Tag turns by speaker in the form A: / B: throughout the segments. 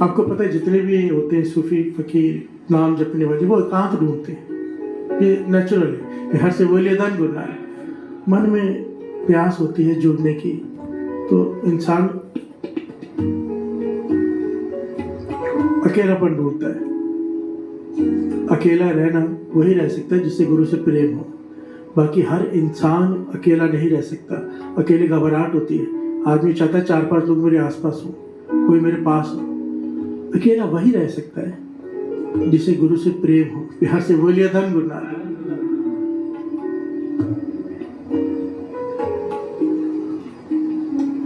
A: आपको पता है जितने भी होते हैं सूफी फकीर नाम जपने वाले वो एकांत ढूंढते हैं, ये नेचुरल है। हर से वलीदान गुरना है, मन में प्यास होती है जुड़ने की, तो इंसान अकेलापन ढूंढता है। अकेला रहना वही रह सकता है जिससे गुरु से प्रेम हो, बाकी हर इंसान अकेला नहीं रह सकता। अकेले घबराहट होती है, आदमी चाहता है 4-5 लोग मेरे आसपास हो, कोई मेरे पास हो। अकेला वही रह सकता है जिसे गुरु से प्रेम हो। बिहार से वलीदान गुरना है।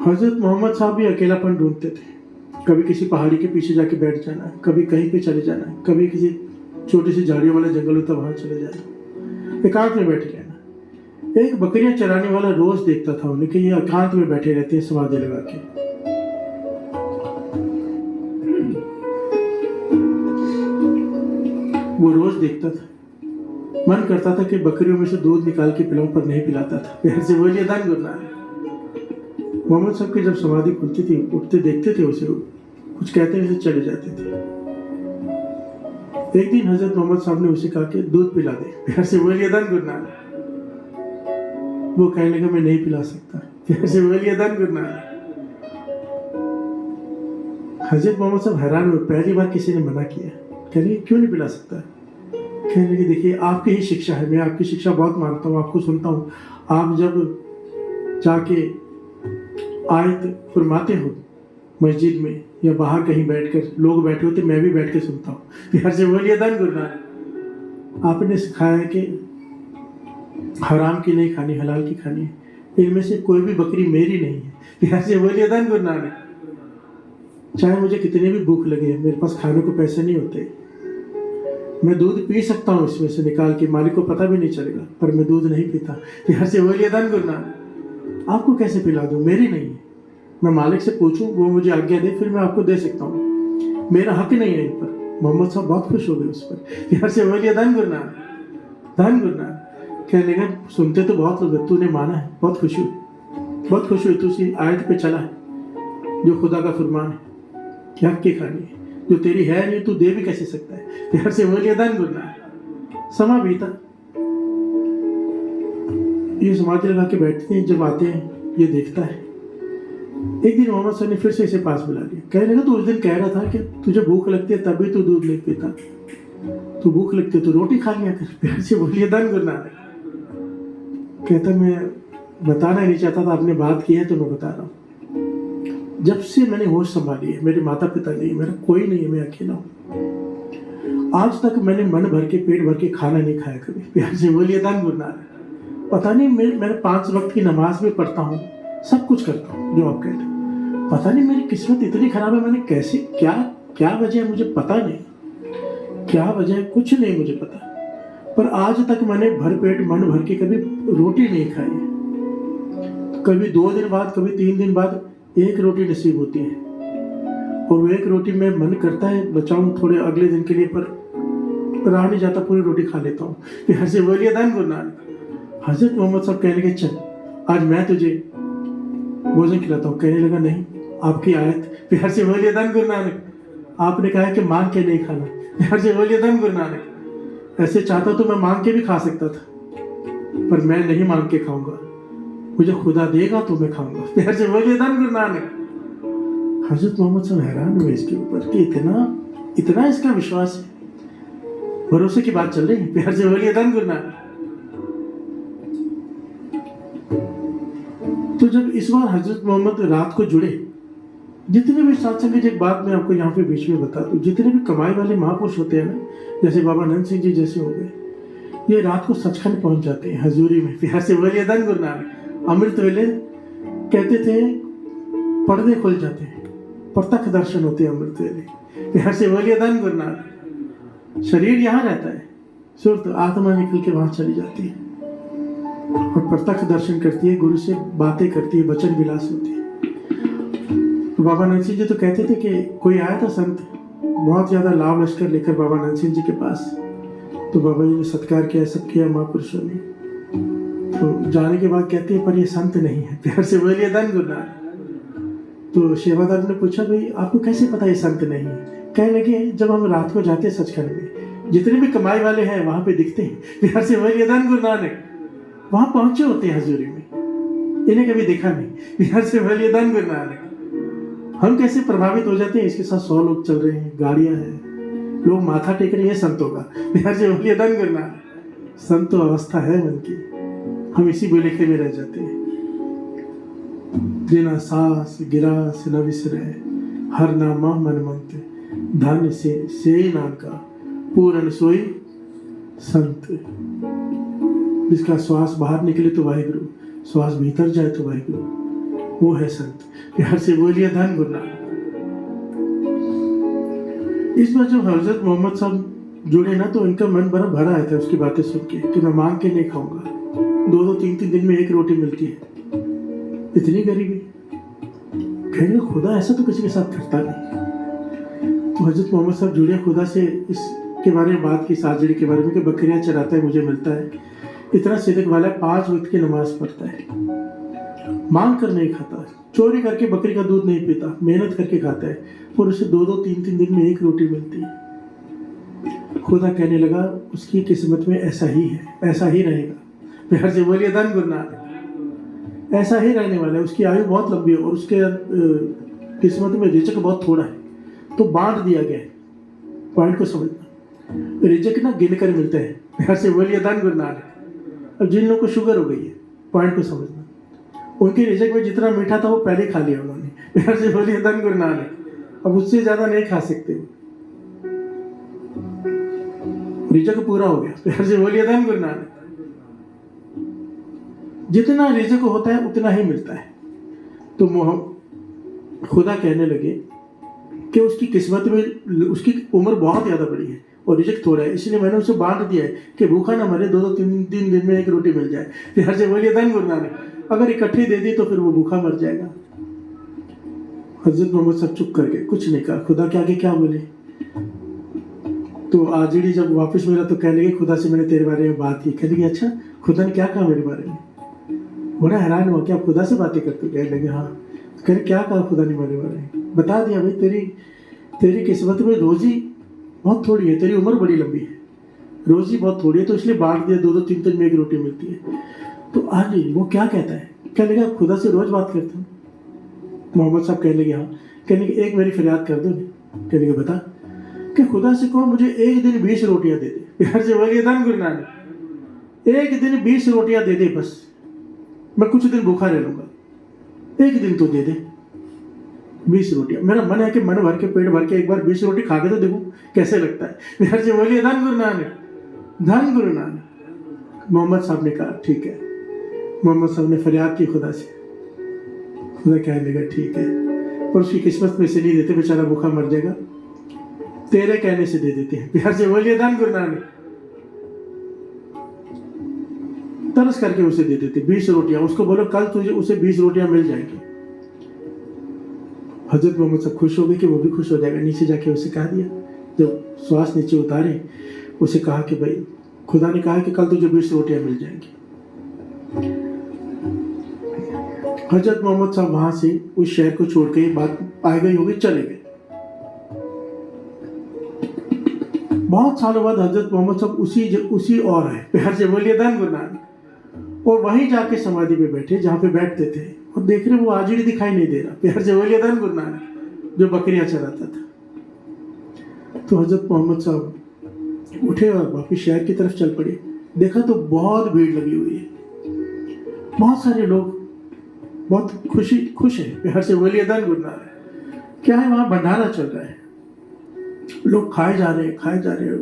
A: हजरत मोहम्मद साहब भी अकेलापन ढूंढते थे। कभी किसी पहाड़ी के पीछे जाके बैठ जाना, कभी कहीं पे चले जाना, कभी किसी छोटी सी झाड़ियों वाला जंगल होता वहां चले जाना, एकांत में बैठ जाना। एक बकरियां चराने वाला रोज देखता था उन्हें कि ये एकांत में बैठे रहते हैं समाधि लगा के। वो रोज देखता था, मन करता था कि बकरियों में से दूध निकाल के पिलाऊं, पर नहीं पिलाता था। फिर से वलीदान गुरना है। मोहम्मद साहब की जब समाधि खुलती थी, उठते देखते थे उसे, कुछ कहते नहीं थे, चले जाते थे। एक दिन हजरत मोहम्मद साहब ने उसे कहा कि दूध पिला दे। फिर से वलीदान गुरना है। वो कहने लगा मैं नहीं पिला सकता। फिर से वलीदान गुरना है। हजरत मोहम्मद साहब हैरान हुए, पहली बार किसी ने मना किया। कहने क्यों नहीं पिला सकता? कहने लगे देखिए आपकी ही शिक्षा है, मैं आपकी शिक्षा बहुत मानता हूँ, आपको सुनता हूँ। आप जब जाके आयत फरमाते हो मस्जिद में या बाहर कहीं बैठकर, लोग बैठे होते मैं भी बैठ के सुनता हूँ। फिर से वलीदान गुरना है। आपने सिखाया है कि हराम की नहीं खानी, हलाल की खानी है। इनमें से कोई भी बकरी मेरी नहीं है। फिर से वलीदान गुरना है। चाहे मुझे कितनी भी भूख लगे, मेरे पास खाने को पैसे नहीं होते, मैं दूध पी सकता हूँ इसमें से निकाल के, मालिक को पता भी नहीं चलेगा, पर मैं दूध नहीं पीता। फिर से वलीदान गुरना है। आपको कैसे पिला दूं? मेरी नहीं है। मैं मालिक से पूछूं, वो मुझे आज्ञा दे, फिर मैं आपको दे सकता हूँ। मेरा हक नहीं है इन पर। मोहम्मद साहब बहुत खुश हो गए उस पर। फिर से वलीदान गुरना है, दान गुरना है। कहने लगा सुनते तो बहुत लोग, तूने माना है, बहुत खुशी हुई, बहुत खुशी हुई। तू उसी आयत पे चला है जो खुदा का फरमान है कि हक की खानी है, जो तेरी है नहीं तू दे भी कैसे सकता है। फिर से वलीदान गुरना है। समा बीता, ये समाधि लगा के बैठते हैं, जब आते हैं ये देखता है। एक दिन मोहम्मद सर ने फिर से इसे पास बुला लिया। कहने लगा तू उस दिन कह रहा था कि तुझे भूख लगती है तभी तू दूध नहीं पीता, तू भूख लगती है तो रोटी खा लिया कर। फिर से वलीदान गुरना है। कहता मैं बताना ही नहीं चाहता था, आपने बात की है तो मैं बता रहा हूँ। जब से मैंने होश संभाली है, मेरे माता पिता नहीं, मेरा कोई नहीं है, मैं अकेला हूँ। आज तक मैंने मन भर के पेट भर के खाना नहीं खाया कभी। फिर से वलीदान गुरना है। पता नहीं मैं 5 वक्त की नमाज में पढ़ता हूँ, सब कुछ करता हूँ जो आप कहते हैं। पता नहीं मेरी किस्मत इतनी खराब है, मैंने कैसे, क्या वजह है मुझे पता नहीं, क्या वजह है कुछ नहीं मुझे पता, पर आज तक मैंने भर पेट मन भर के कभी रोटी नहीं खाई है। कभी 2 दिन बाद, कभी 3 दिन बाद 1 रोटी नसीब होती है, और वो 1 रोटी में मन करता है बचाऊं थोड़े अगले दिन के लिए, पर रहा नहीं जाता, पूरी रोटी खा लेता हूँ। फिर से वलीदान गुरना है। हजरत मोहम्मद साहब कहने लगे चल आज मैं तुझे भोजन खिलाता हूँ। कहने लगा नहीं, आपकी आयत। फिर से वलीदान गुरना है। आपने कहा है कि मांग के नहीं खाना। फिर से वलीदान गुरना है। ऐसे चाहता तो मैं मांग के भी खा सकता था, पर मैं नहीं मांग के खाऊंगा, मुझे खुदा देगा तो मैं खाऊंगा। फिर से वलीदान गुरना है। हजरत मोहम्मद साहब हैरान हुए इसके ऊपर कि इतना इसका विश्वास है, भरोसे की बात चल रही है। फिर से वलीदान गुरना है। तो जब इस बार हजरत मोहम्मद रात को जुड़े, जितने भी सत्संग, एक बात मैं आपको यहाँ पे बीच में बता दूं, जितने भी कमाई वाले महापुरुष होते हैं ना, जैसे बाबा नंद सिंह जी जैसे हो गए, ये रात को सचखंड पहुंच जाते हैं हजूरी में। फिर से वलीदान गुरना है। अमृत वेले कहते थे पर्दे खुल जाते हैं, प्रत्यक्ष दर्शन होते हैं अमृत वेले। फिर से वलीदान गुरना है। शरीर यहाँ रहता है, सुरत आत्मा निकल के वहां चली जाती है और प्रत्यक्ष दर्शन करती है, गुरु से बातें करती है, वचन विलास होती है। तो बाबा नंद सिंह जी तो कहते थे कि कोई आया था संत, बहुत ज्यादा लाभ लश्कर लेकर बाबा नंद सिंह जी के पास, तो बाबा जी ने सत्कार किया, सब किया महापुरुषों ने। तो जाने के बाद कहते हैं पर ये संत नहीं है। प्यार से वलीदान गुरना है। तो शेवादार ने पूछा, भाई आपको कैसे पता ये संत नहीं है? कहने लगे, जब हम रात को जाते हैं सचखंड में, जितने भी कमाई वाले हैं वहां पे दिखते हैं, बिहार से वलीदान गुरु नानक वहां पहुंचे होते हैं हजूरी में, इन्हें कभी देखा नहीं। बिहार से वलीदान गुरु नानक। हम कैसे प्रभावित हो जाते हैं, इसके साथ 100 लोग चल रहे हैं, गाड़ियां हैं, लोग माथा टेक रहे हैं संतों का। बिहार से वलीदान गुरु नानक। संत तो अवस्था है मन की, हम इसी बुलेखे में रह जाते हैं। बिना सांस गिरास न विसरे, हर नामा मन मंत, धन से नानका, पूर्ण सोई संत। जिसका श्वास बाहर निकले तो वाहिगुरु, श्वास भीतर जाए तो वाहिगुरु, वो है संत। प्यार से बोलिए धन गुरु नानक। इस बार जब हजरत मोहम्मद साहब जुड़े ना, तो इनका मन बड़ा भरा आया था उसकी बातें सुन के, कि मैं मांग के नहीं खाऊंगा, 2-2 3-3 दिन में एक रोटी मिलती है, इतनी गरीबी। कहेंगे खुदा ऐसा तो किसी के साथ करता नहीं। तो हजरत मोहम्मद साहब जुड़े खुदा से, इसके बारे में बात की, साजड़ी के बारे में, कि बकरियां चराता है, मुझे मिलता है, इतना सिदक वाला है, 5 वक्त की नमाज पढ़ता है, मांग कर नहीं खाता, चोरी करके बकरी का दूध नहीं पीता, मेहनत करके खाता है, और उसे 2-2 3-3 दिन में एक रोटी मिलती है। खुदा कहने लगा, उसकी किस्मत में ऐसा ही है, ऐसा ही रहेगा। प्यार से बोलिए धन गुरु नानक। ऐसा ही रहने वाला है, उसकी आयु बहुत लंबी है, और उसके किस्मत में रिजक बहुत थोड़ा है, तो बांट दिया गया है। पॉइंट को समझना, रिजक ना गिन कर मिलते हैं। प्यार से बोलिए धन गुरु नानक। अब जिन लोगों को शुगर हो गई है, पॉइंट को समझना, उनके रिजक में जितना मीठा था वो पहले खा लिया उन्होंने। प्यार से बोलिए धन गुरु नानक। अब उससे ज्यादा नहीं खा सकते, रिजक पूरा हो गया। प्यार से बोलिए धन गुरु नानक। जितना रिजक होता है उतना ही मिलता है। तो खुदा कहने लगे कि उसकी किस्मत में, उसकी उम्र बहुत ज़्यादा बड़ी है और रिजक थोड़ा है, इसलिए मैंने उसे बांट दिया है कि भूखा ना मरे, 2-2 3 दिन में एक रोटी मिल जाए। प्यार से बोलिए धन गुरु नानक। अगर इकट्ठी दे दी तो फिर वो भूखा मर जाएगा। हजरत मोहम्मद सब चुप करके कुछ नहीं कहा। खुदा के आगे क्या बोले? तो आजड़ी जब वापस मिला तो कहने लगे, खुदा से मैंने तेरे बारे में बात की। कहने लगे, अच्छा खुदा ने क्या कहा मेरे बारे में? बड़ा हैरान हुआ, क्या खुदा से बातें करते? कहने लगे हाँ। कहने क्या कहा खुदा ने मेरे बारे में? बता दिया, भाई तेरी किस्मत में रोजी बहुत थोड़ी है, तेरी उम्र बड़ी लंबी है, रोजी बहुत थोड़ी है, तो इसलिए बांट दिया, 2-2 3 दिन में एक रोटी मिलती है। तो आज वो क्या कहता है? कहने लगा, खुदा से रोज बात करता हूँ। मोहम्मद साहब कहने लगे हाँ। कहने लगे, एक मेरी फरियाद कर दो। कहने लगे बता। कि खुदा से कहो मुझे एक दिन 20 रोटियां दे दे। प्यार से बोलिए धन गुरु नानक। एक दिन 20 रोटियां दे दे, बस मैं कुछ दिन भूखा रह लूंगा, एक दिन तो दे दे 20 रोटियां। मेरा मन है कि मन भर के, पेट भर के एक बार 20 रोटी खा के तो देखूं कैसे लगता है। प्यार से बोलिए धन गुरु नानक, धन गुरु नानक। मोहम्मद साहब ने कहा ठीक है। मोहम्मद साहब ने फरियाद की खुदा से। खुदा कहने लगा ठीक है, और उसकी किस्मत में से नहीं देते, बेचारा भूखा मर जाएगा, तेरे कहने से दे देते हैं। प्यार से बोलिए धन गुरु नानक। तरस करके उसे दे देते 20 रोटियां। उसको बोलो कल तुझे उसे 20 रोटियां मिल जाएंगी। हजरत मोहम्मद साहब खुश हो गए कि वो भी खुश हो जाएगा। नीचे जाके उसे कहा दिया, जब श्वास नीचे उतारे उसे कहा कि भाई खुदा ने कहा कि कल तुझे 20 रोटियां मिल जाएंगी। हजरत मोहम्मद साहब वहां से उस शहर को छोड़ के, बात आ गई होगी, चले गए। बहुत सालों बाद हजरत मोहम्मद साहब उसी और आए। प्यार से बोलिए धन गुरु नानक। और वहीं जाके समाधि पे बैठे जहां पे बैठते थे, और देख रहे वो आजड़ी दिखाई नहीं दे रहा। प्यार से बोलिए धन गुरु नानक, जो बकरियां चराता था। तो हजरत मोहम्मद साहब उठे और वापिस शहर की तरफ चल पड़े। देखा तो बहुत भीड़ लगी हुई है, बहुत सारे लोग बहुत खुश है। प्यार से बोलिए धन गुरु नानक। क्या है, वहां भंडारा चल रहा है, लोग खाए जा रहे हैं।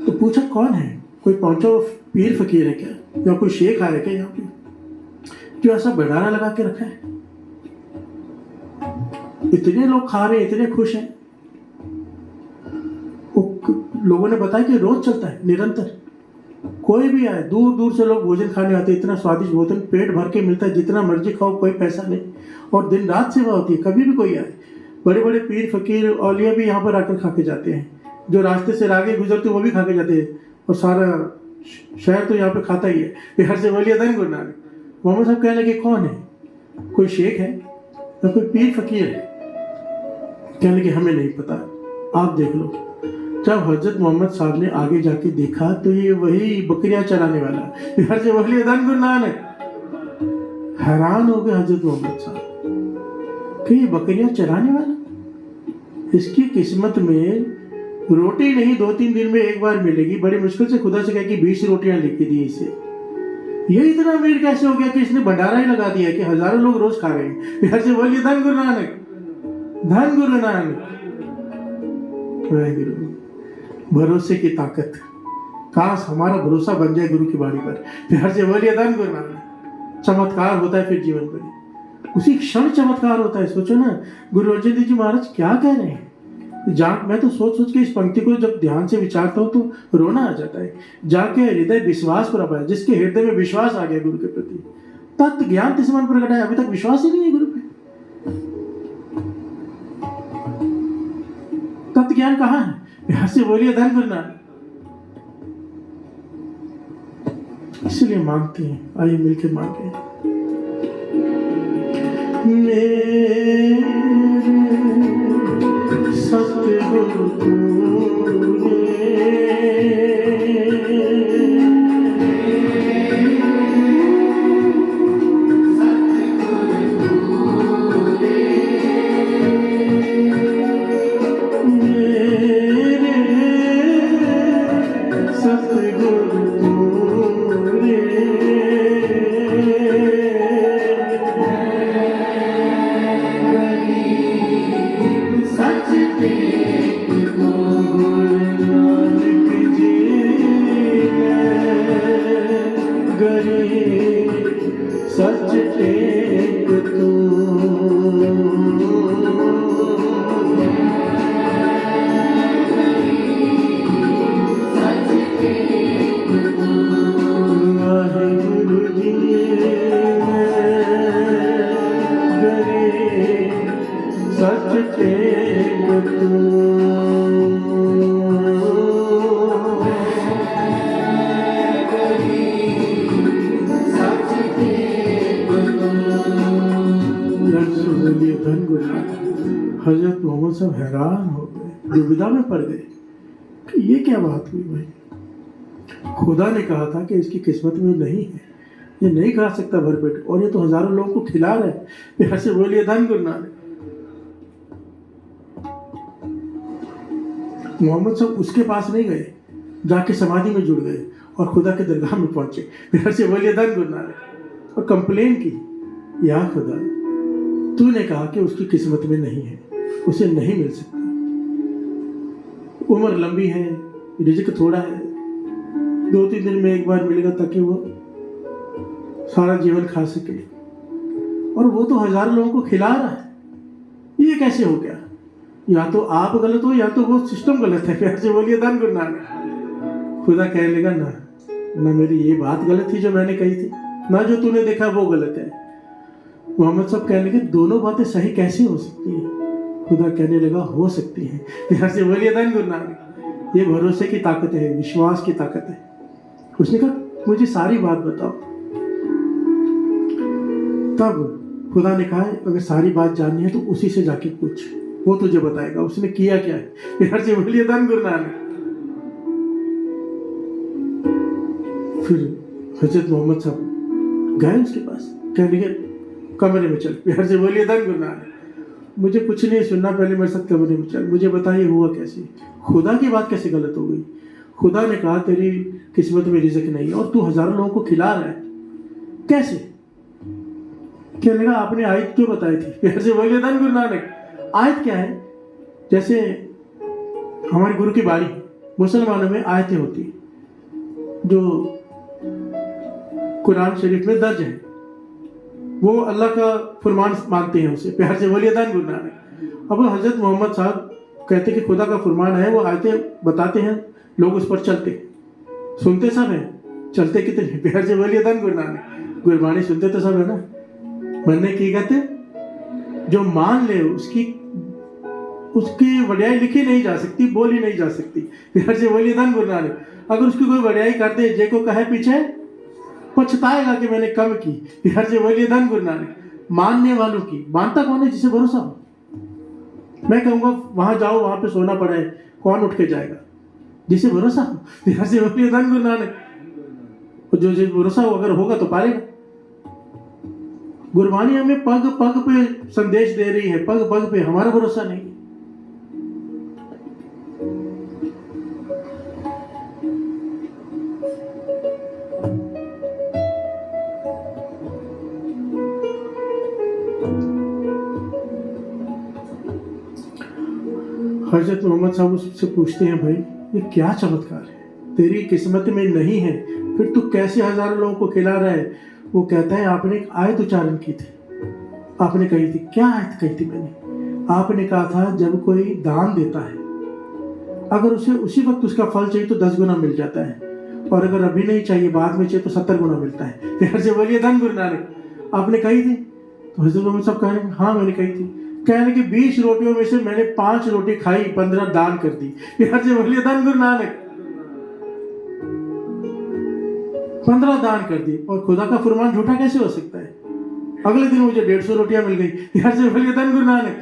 A: तो पूछा कौन है? कोई पहुंचा वो पीर फकीर है क्या, या कोई शेख आया क्या यहाँ पे, जो ऐसा भंडारा लगा के रखा है? इतने लोग खा रहे हैं, इतने खुश हैं। लोगों ने बताया कि रोज चलता है, निरंतर। कोई भी आए, दूर दूर से लोग भोजन खाने आते हैं। इतना स्वादिष्ट भोजन पेट भर के मिलता है, जितना मर्जी खाओ, कोई पैसा नहीं। और दिन रात सेवा होती है, कभी भी कोई आए। बड़े बड़े पीर फकीर औलिया भी यहाँ पर आकर खा के जाते हैं। जो रास्ते से आगे गुजरते वो भी खा के जाते हैं, और सारा शहर तो यहाँ पे खाता ही है। प्यार से बोलिए धन गुरु नानक। मोहम्मद साहब कहने लगे कौन है? कोई शेख है? या कोई पीर फकीर है? कहने लगे हमें नहीं पता, आप देख लो। जब हजरत मोहम्मद साहब ने आगे जाके देखा तो ये वही बकरियां चराने वाला बिहार से बोलिए धन गुरु नानक। हैरान हो गए हजरत मोहम्मद साहब कि ये बकरियां चराने वाला, इसकी किस्मत में रोटी नहीं 2-3 दिन में एक बार मिलेगी। बड़ी मुश्किल से खुदा से कह कि 20 रोटियां लिखी दी इसे। ये इतना अमीर कैसे हो गया कि इसने भंडारा ही लगा दिया कि हजारों लोग रोज खा रहे हैं। बिहार से बोलिए धन गुरु नानक, धन गुरु नानक। गुरु भरोसे की ताकत, काश हमारा भरोसा बन जाए गुरु की बाणी पर। बिहार से बोलिए धन गुरु नानक। चमत्कार होता है फिर जीवन पर, उसी क्षण चमत्कार होता है। सोचो ना, गुरु अर्जन देव जी महाराज क्या कह रहे हैं। मैं तो सोच सोच के इस पंक्ति को जब ध्यान से विचारता हूँ तो रोना आ जाता है। जाके हृदय विश्वास पर पाया, जिसके हृदय में विश्वास आ गया गुरु के प्रति, तत्व ज्ञान तिस मन प्रकट है। अभी तक विश्वास ही नहीं है गुरु पे, तत्व ज्ञान कहाँ है? बिहार से बोलिए धन गुरु नानक। इसलिए मांगते हैं, आइए मिलकर मांगे। सतगुरु सच टेक तू, वाहिगुरु जी गरे सच टेक तू। धन गुरु नानक। हजरत मोहम्मद साहब हैरान हो गए, दुविधा में पड़ गए कि ये क्या बात हुई भाई। खुदा ने कहा था कि इसकी किस्मत में नहीं है, ये नहीं खा सकता भरपेट, और ये तो हजारों लोगों को खिला रहा है। फिर से बोलिए धन गुरु नानक। मोहम्मद साहब उसके पास नहीं गए, जाके समाधि में जुड़ गए और खुदा के दरगाह में पहुंचे। फिर से बोलिए धन गुरु नानक। और कंप्लेन की, या खुदा तूने कहा कि उसकी किस्मत में नहीं है, उसे नहीं मिल सकता। उम्र लंबी है, रिज़्क थोड़ा है, 2-3 दिन में एक बार मिलेगा ताकि वो सारा जीवन खा सके, और वो तो हजारों लोगों को खिला रहा है। ये कैसे हो गया? या तो आप गलत हो या तो वो सिस्टम गलत है। फिर से बोलिए धन गुरु नानक। खुदा कहने लगा ना मेरी ये बात गलत थी जो मैंने कही थी, ना जो तूने देखा वो गलत है। मोहम्मद साहब कहने लगे दोनों बातें सही कैसे हो सकती हैं? खुदा कहने लगा हो सकती हैं। यहाँ से बोलिए धन गुरु नानक। ये भरोसे की ताकत है, विश्वास की ताकत है। उसने कहा मुझे सारी बात बताओ। तब खुदा ने कहा अगर सारी बात जाननी है तो उसी से जाके पूछ, वो तुझे बताएगा उसने किया क्या है। यहाँ से बोलिए धन गुरु नानक। फिर हजरत मोहम्मद साहब गए उसके पास, कहने लगे कमरे में चल। बिहार से बोलिए धन गुरु नानक। मुझे कुछ नहीं सुनना, पहले मेरे साथ कमरे में चल, मुझे बताइए हुआ कैसे, खुदा की बात कैसे गलत हो गई। खुदा ने कहा तेरी किस्मत में रिज़्क नहीं है और तू हजारों लोगों को खिला रहा है, कैसे? क्या लगा आपने आयत क्यों बताई थी? बिहार से बोलिए धन गुरु नानक। आयत क्या है? जैसे हमारे गुरु की बाणी, मुसलमानों में आयतें होती जो कुरान शरीफ में दर्ज है, वो अल्लाह का फरमान मानते हैं उसे। प्यार से बोलिए धन गुरु नानक। अब हजरत मोहम्मद साहब कहते कि खुदा का फरमान है, वो आयतें बताते हैं, लोग उस पर चलते, सुनते सब हैं, चलते कितने? प्यार से बोलिए धन गुरु नानक। गुरबाणी सुनते तो सब है ना, मनने की कहते जो मान ले उसकी वड्याई लिखी नहीं जा सकती, बोली नहीं जा सकती। प्यार से बोलिए धन गुरु नानक। अगर उसकी कोई वड्याई कर दे, जे को कहे पीछे पछताएगा कि मैंने कम की। बिहार से बोलिए धन गुरु नानक। मानने वालों की। मानता कौन है? जिसे भरोसा हो। मैं कहूंगा वहां जाओ, वहां पे सोना पड़ा है, कौन उठ के जाएगा? जिसे भरोसा हो। हर से बोलिए धन गुरु नानक। जो जिसे भरोसा हो, अगर होगा तो पालेगा। गुरबानी हमें पग पग पे संदेश दे रही है, पग पग पे। हमारा भरोसा नहीं है। हजरत मोहम्मद साहब उससे पूछते हैं, भाई ये क्या चमत्कार है, तेरी किस्मत में नहीं है, फिर तू कैसे हजारों लोगों को खिला रहा है? वो कहता है, आपने एक आयत उच्चारण की थी। आपने कही थी। क्या आयत कही थी मैंने? आपने कहा था, जब कोई दान देता है, अगर उसे उसी वक्त उसका फल चाहिए तो 10 गुना मिल जाता है, और अगर अभी नहीं चाहिए, बाद में चाहिए, तो 70 गुना मिलता है। फिर से बोलिए धन गुरु नानक। आपने कही थी? तो हजरत मोहम्मद साहब कह रहे हैं, हाँ मैंने कही थी। कहने कि 20 रोटियों में से मैंने 5 रोटी खाई, 15 दान कर दी। फिर से बोलिए धन गुरु नानक। 15 दान कर दी, और खुदा का फरमान झूठा कैसे हो सकता है? अगले दिन मुझे 150 रोटियां मिल गई। यार से बोलिए धन गुरु नानक।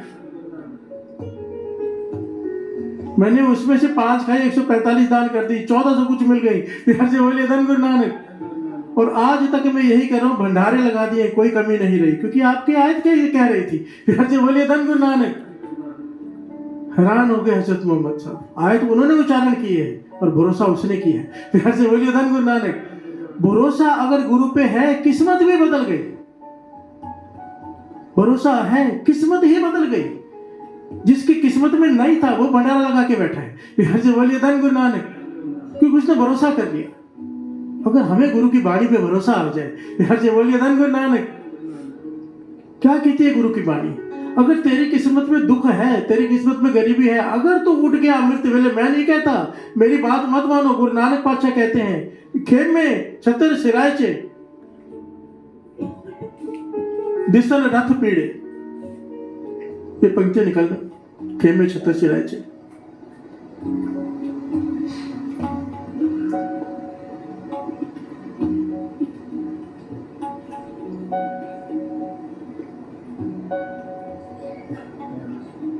A: मैंने उसमें से 5 खाई, 145 दान कर दी, 1400 कुछ मिल गई। यार से बोलिए धन गुरु नानक। और आज तक मैं यही कर रहा हूं, भंडारे लगा दिए, कोई कमी नहीं रही, क्योंकि आपकी आयत क्या कह रही थी। यार से बोलिए धन गुरु नानक। हैरान हो गए हजरत मोहम्मद साहब। आयत उन्होंने उच्चारण की है और भरोसा उसने किया है। यार से बोलिए धन गुरु नानक। भरोसा अगर गुरु पे है, किस्मत भी बदल गई। भरोसा है, किस्मत ही बदल गई। जिसकी किस्मत में नहीं था, वो भंडारा लगा के बैठा है। फिर से बोलिए धन गुरु नानक, क्योंकि उसने भरोसा कर लिया। अगर हमें गुरु की बाणी पे भरोसा आ जाए, फिर से बोलिए धन गुरु नानक। क्या कहती है गुरु की बाणी? अगर तेरी किस्मत में दुख है, तेरी किस्मत में गरीबी है, अगर तू उठ गया अमृत वेले, मैं नहीं कहता, मेरी बात मत मानो, गुरु नानक पातशाह कहते हैं, खेम में छतर सिराय चे दिसन रथ पीड़े। ये पंक्ति निकलना, खेम में छतर सिराय चे।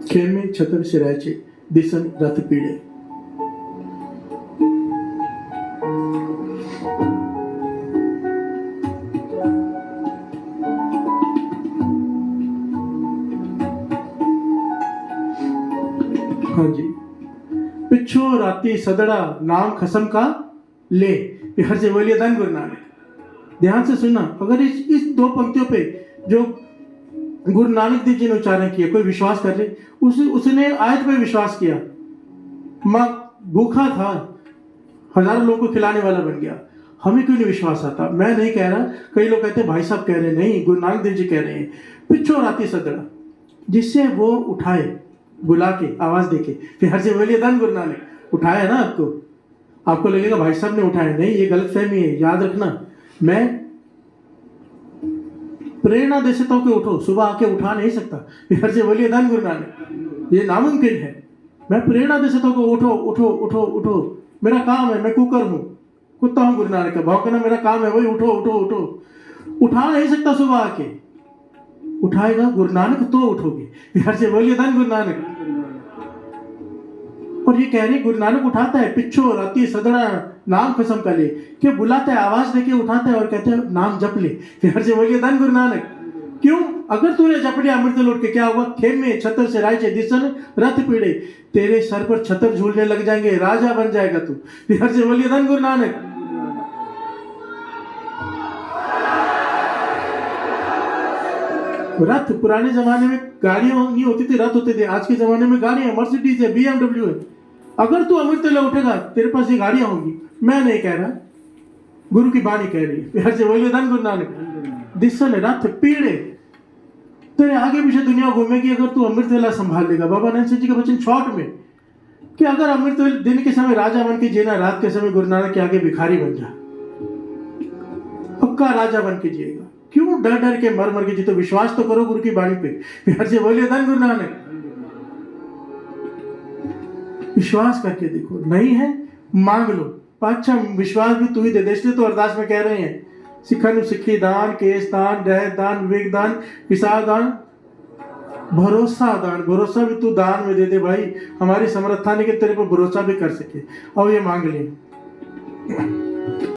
A: खेम में छतर सिराय चे दिसन रथ पीड़े। हाँ जी। पिछो राती सदड़ा नाम खसम का ले। हर से बोलिए धन गुरु नानक। ध्यान से सुनना, अगर इस 2 पंक्तियों पे जो गुरु नानक देव जी ने उच्चारण किया, कोई विश्वास कर ले, उसने आयत पे विश्वास किया, मां भूखा था, हजारों लोगों को खिलाने वाला बन गया। हमें क्यों नहीं विश्वास आता? मैं नहीं कह रहा, कई लोग कहते हैं भाई साहब कह रहे हैं, नहीं, गुरु नानक देव जी कह रहे हैं। पिछो राती सदड़ा, जिससे वो उठाए, बुला के, आवाज देके। फिर हर से बोलिए धन गुरु नानक। उठाया ना आपको लगेगा भाई साहब ने उठाया, नहीं, ये गलत फहमी है। याद रखना, मैं प्रेरणा दे सकता हूं कि उठो, सुबह आके उठा नहीं सकता। फिर हर से बोलिए धन गुरु नानक। ये नामुमकिन है। मैं प्रेरणा दे सकता हूं कि उठो उठो उठो उठो, मेरा काम है, मैं कुकर हूं, कुत्ता हूं गुरु नानक का, भौंकना मेरा काम है, वही उठो उठो उठो। उठा नहीं सकता सुबह आके, उठाएगा गुरु नानक तो उठोगे। हर से बोलिए धन गुरु नानक। और ये कह रहे गुरु नानक उठाता है, पिछो राती सदड़ा नाम कसम का ले, क्यों बुलाता है, आवाज देके उठाता है और कहते हैं नाम जप ले। फिर से बोलिए धन गुरु नानक। क्यों? अगर तूने जप लिया अमृत लौट के, क्या होगा? खेम में छतर से राय दिसन रथ पीड़े, तेरे सर पर छतर झूलने लग जाएंगे, राजा बन जाएगा तू। फिर से बोलिए धन गुरु नानक। रथ, पुराने जमाने में गाड़ियां नहीं होती थी, रथ होते थे। आज के जमाने में गाड़ियां, मर्सिडीज है, BMW है। अगर तू अमृत वेला उठेगा, तेरे पास ये गाड़ियां होंगी। मैं नहीं कह रहा, गुरु की बाणी कह रही है। फिर से बोलिए धन गुरु नानक। दिसन रथ पीड़े, तेरे आगे पीछे दुनिया घूमेगी अगर तू अमृत वेला संभाल लेगा। बाबा नानक जी का वचन शॉर्ट में, कि अगर अमृत वेला दिन के समय राजा बन के जीना, रात के समय गुरु नानक के आगे भिखारी बन जा, पक्का राजा बन के जिएगा। क्यों डर डर के मर के जी? तो विश्वास तो करो गुरु की बाणी पे। फिर से बोलिए धन गुरु नानक। विश्वास करके देखो, नहीं है मांग लो, पातशाह विश्वास भी तू ही दे दे। इसलिए तो अरदास में कह रहे हैं, सिखनु सिखी दान, केश दान, रहत दान, विवेक दान, विषाद दान, भरोसा दान। भरोसा भी तू दान में दे दे भाई, हमारी समर्था नहीं कि तेरे पर भरोसा भी कर सके। और ये मांग ले।